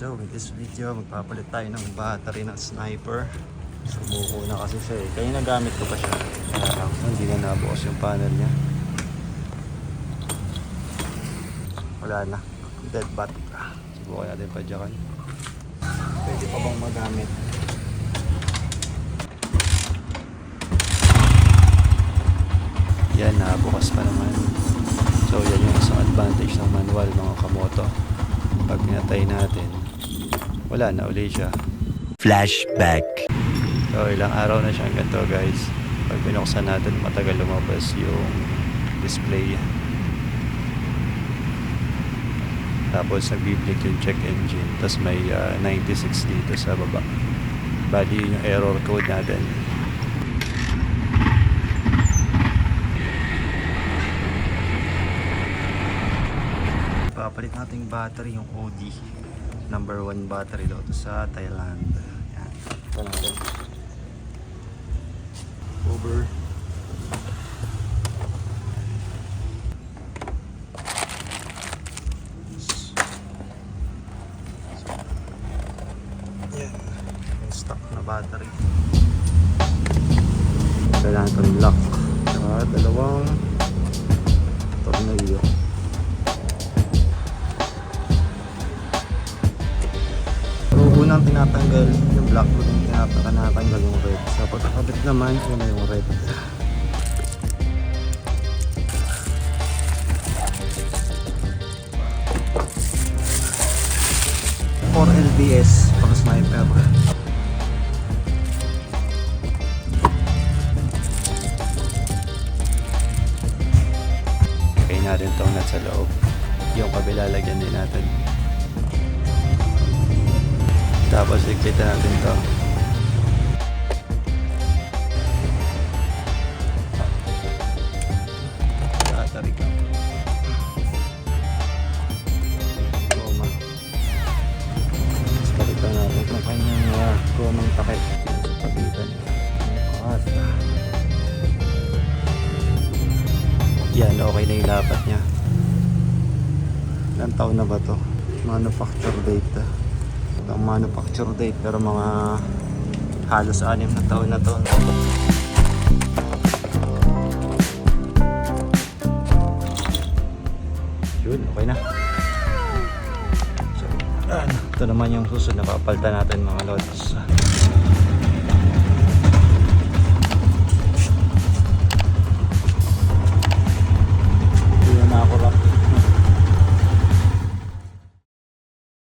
So in this video, magpapalit tayo ng battery ng sniper. Sumuko na kasi siya eh. Kaya nagamit ko pa siya. Hindi na nabukas yung panel niya. Wala na. Dead bat. Subukan natin pa dyan. Pwede pa bang magamit? Yan, nabukas pa naman. So yan yung isang advantage ng manual mga kamoto. Pag pinatay natin, wala na uli siya. Flashback. So ilang araw na siyang ganito guys. Pag binuksan natin, matagal lumabas yung display. Tapos nagbiblink yung check engine. Tapos may 96 dito sa baba. Bali yung error code natin. Papalit natin yung battery, yung OD. Number 1 battery daw to sa Thailand. Yan. Ito natin. Over. Yan. Yung stock na battery. Kailangan ito yung lock. Saka dalawang tornilyo. Unang tinatanggal yung black, unang tinatanggal yung red. Sa pagkakabit naman, yun na yung red. 4 LBS pang sniper. Kaya natin itong nasa loob. Yung kabila lagyan din natin. Tapos ikita natin to. Battery ka. Goma. Tapos palitan natin kung kanyang gomang takip sa pagitan. At yan, okay na yung lapat niya. Ilang taon na ba to? Manufacture date. Ang manufacture date pero mga halos 6 na taon na to. Yun, okay na. So, ito naman yung susunod na papalitan natin mga lods.